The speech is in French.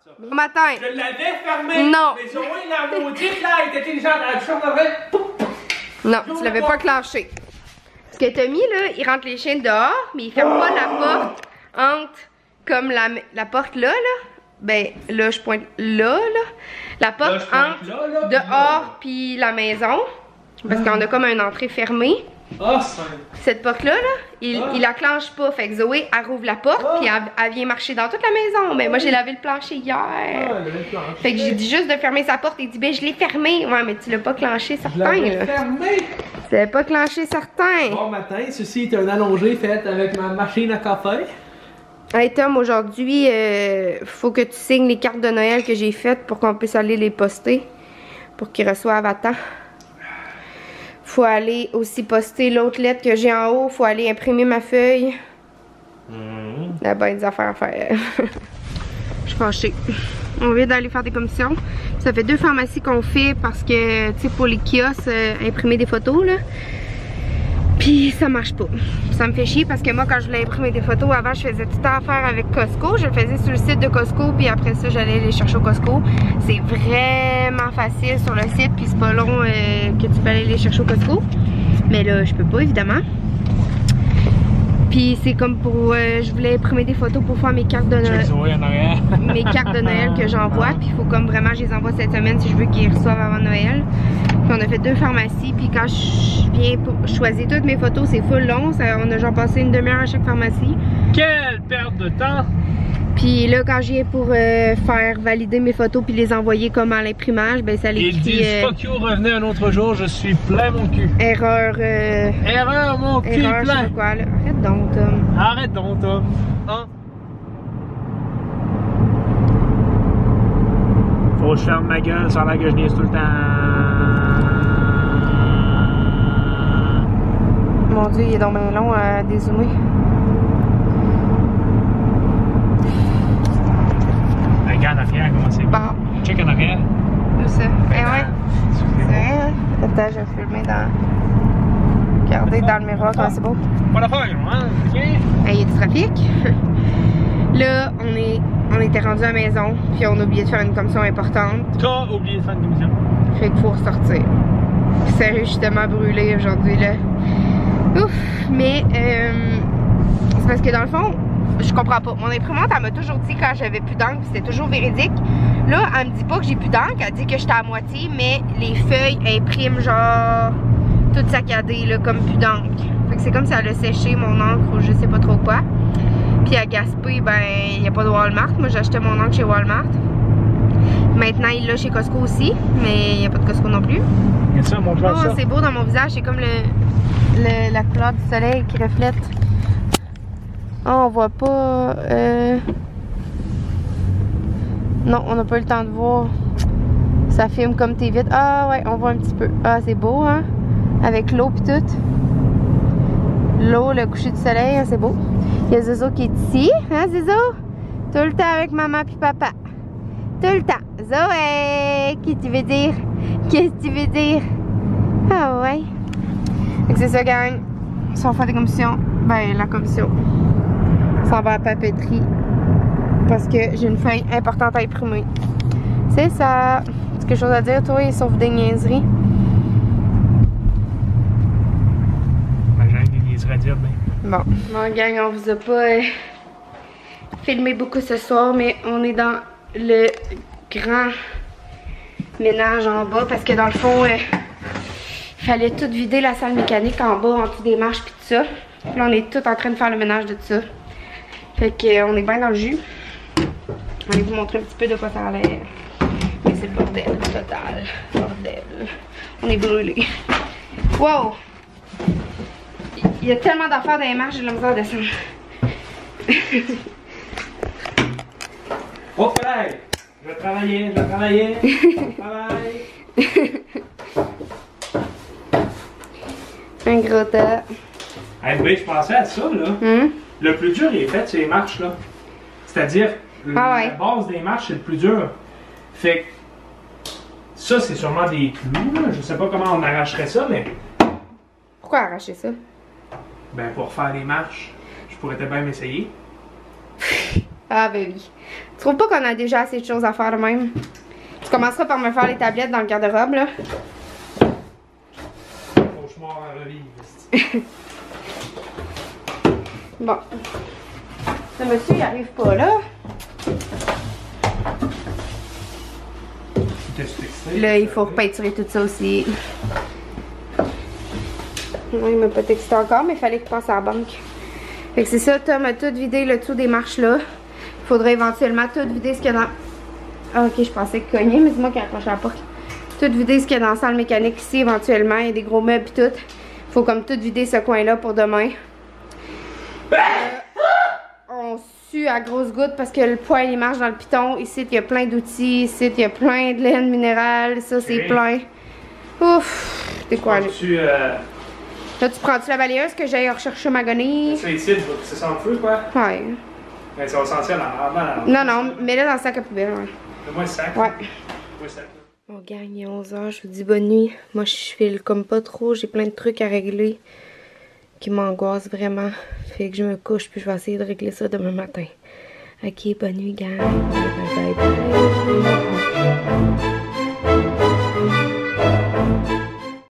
Bon matin. Je l'avais fermé. Non. Mais Zoé, la maudite, là, elle est intelligente. Elle a toujours Non, tu l'avais pas clenché. Ce que Tommy, là, il rentre les chiens dehors, mais il ferme pas la porte entre, comme la porte là. Ben, là, je pointe là. La porte entre dehors puis la maison. Parce qu'on a comme une entrée fermée. Oh, c'est... Cette porte-là, il la clenche pas. Fait que Zoé, elle rouvre la porte, puis elle vient marcher dans toute la maison. Mais moi, j'ai lavé le plancher hier. Fait que j'ai dit juste de fermer sa porte. Il dit, ben, je l'ai fermé. Ouais, mais tu l'as pas clenché, certain. Je l'avais fermé. Tu l'avais pas clenché, certain. Bon matin, ceci est un allongé fait avec ma machine à café. Hey Tom, aujourd'hui, faut que tu signes les cartes de Noël que j'ai faites pour qu'on puisse aller les poster. Pour qu'ils reçoivent à temps. Faut aller aussi poster l'autre lettre que j'ai en haut. Faut aller imprimer ma feuille. Il y a bien des affaires à faire. Je suis fâchée. On vient d'aller faire des commissions. Ça fait 2 pharmacies qu'on fait parce que, tu sais, pour les kiosques, imprimer des photos, là. Puis ça marche pas. Ça me fait chier parce que moi, quand je voulais imprimer des photos, avant, je faisais tout affaire avec Costco. Je le faisais sur le site de Costco, puis après ça, j'allais les chercher au Costco. C'est vraiment facile sur le site, puis c'est pas long que tu peux aller les chercher au Costco. Mais là, je peux pas, évidemment. Puis c'est comme pour... je voulais imprimer des photos pour faire mes cartes de Noël. Mes cartes de Noël que j'envoie. Puis il faut comme vraiment, je les envoie cette semaine si je veux qu'ils reçoivent avant Noël. Puis on a fait 2 pharmacies. Puis quand je viens pour choisir toutes mes photos, c'est full long. On a genre passé une demi-heure à chaque pharmacie. Quelle perte de temps! Puis là, quand je viens pour faire valider mes photos puis les envoyer comme à l'imprimage, ben ça l'écrit... Ils disent fuck you, revenez un autre jour, je suis plein mon cul. Erreur... Erreur mon cul erreur, plein. Je sais pas quoi, là. Arrête donc, Tom. Arrête donc, Tom. Hein? Faut que je ferme ma gueule, ça a l'air que je niaise tout le temps. Mon Dieu, il est donc bien long à dézoomer. Regarde en arrière, comment c'est Bon. Check en arrière. Où ça? Eh ouais. C'est vrai, hein? Attends, je vais filmer dans... Regardez dans le miroir comment c'est beau. Pas d'affaire, hein? OK? Il y a du trafic. Là, on était rendu à la maison, puis on a oublié de faire une commission importante. T'as oublié de faire une commission? Fait qu'il faut ressortir. Sérieux, je suis tellement brûlée aujourd'hui, là. Ouf! Mais, c'est parce que dans le fond, je comprends pas. Mon imprimante, elle m'a toujours dit quand j'avais plus d'encre, c'était toujours véridique. Là, elle me dit pas que j'ai plus d'encre, elle dit que j'étais à moitié, mais les feuilles impriment genre tout saccadé, là, comme plus d'encre. Fait que c'est comme si elle a séché mon encre ou je sais pas trop quoi. Puis à Gaspé, ben, il n'y a pas de Walmart. Moi, j'ai acheté mon encre chez Walmart. Maintenant, il l'a chez Costco aussi, mais il n'y a pas de Costco non plus. Et ça, mon plan, ça. C'est beau dans mon visage, c'est comme la couleur du soleil qui reflète. Oh, on voit pas... Non, on n'a pas eu le temps de voir. Ça filme comme t'es vite. Ah ouais, on voit un petit peu. Ah, c'est beau, hein? Avec l'eau pis tout. L'eau, le coucher du soleil, hein, c'est beau. Il y a Zozo qui est ici, hein, Zozo? Tout le temps avec maman puis papa. Tout le temps. Zoé! Qu'est-ce que tu veux dire? Qu'est-ce que tu veux dire? Ah ouais. Donc c'est ça, gang. Si on fait des commissions, ben la commission s'en va à la papeterie. Parce que j'ai une feuille importante à imprimer. C'est ça. Tu as quelque chose à dire, toi, sauf des niaiseries? Ben, j'ai des niaiseries à dire, ben. Bon. Bon, gang, on vous a pas filmé beaucoup ce soir, mais on est dans le grand ménage en bas parce que dans le fond, il fallait tout vider la salle mécanique en bas, en dessous des marches pis tout ça. Puis là, on est tout en train de faire le ménage de tout ça. Fait que on est bien dans le jus. Je vais vous montrer un petit peu de quoi ça a l'air. Mais c'est le bordel total. Bordel. On est brûlés. Wow! Il y a tellement d'affaires dans les marches, j'ai de la misère à descendre. Oh, hey! Je vais travailler, je vais travailler. Travaille. Un gros tas. Hey, ben, je pensais à ça, là. Le plus dur, il est fait sur les marches, là. C'est-à-dire, la base des marches, c'est le plus dur. Fait que ça, c'est sûrement des clous, là. Je sais pas comment on arracherait ça, mais... Pourquoi arracher ça? Ben, pour faire les marches, je pourrais peut-être bien m'essayer. Ah ben oui. Tu trouves pas qu'on a déjà assez de choses à faire de même? Tu commenceras par me faire les tablettes dans le garde-robe, là. Cauchemar à revivre. Bon. Le monsieur, il arrive pas là. Là, il faut repeinturer tout ça aussi. Non, il m'a pas texté encore, mais il fallait qu'il passe à la banque. Fait que c'est ça, Tom a tout vidé le tout des marches là. Il faudrait éventuellement tout vider ce qu'il y a dans... Ah, ok, je pensais que cogner, mais c'est moi qui accroche la porte. Tout vider ce qu'il y a dans la salle mécanique ici éventuellement. Il y a des gros meubles et tout. Faut comme tout vider ce coin-là pour demain. On sue à grosses gouttes parce que le poêle il marche dans le piton. Ici, il y a plein d'outils. Ici, il y a plein de laine minérale. Ça, c'est plein. Ouf, découragé. Là, tu prends-tu la balayeuse que j'aille rechercher ma gonille? Ça ici, c'est sans le feu, quoi? Ouais. Mais ça va sentir la... Non, non, mets-le dans le sac à poubelle, ouais. Mets-moi le sac. Ouais. Mets-moi le sac. On gagne, il est 11h, je vous dis bonne nuit. Moi, je file comme pas trop, j'ai plein de trucs à régler qui m'angoissent vraiment. Fait que je me couche, puis je vais essayer de régler ça demain matin. Ok, bonne nuit, gang. Bye bye.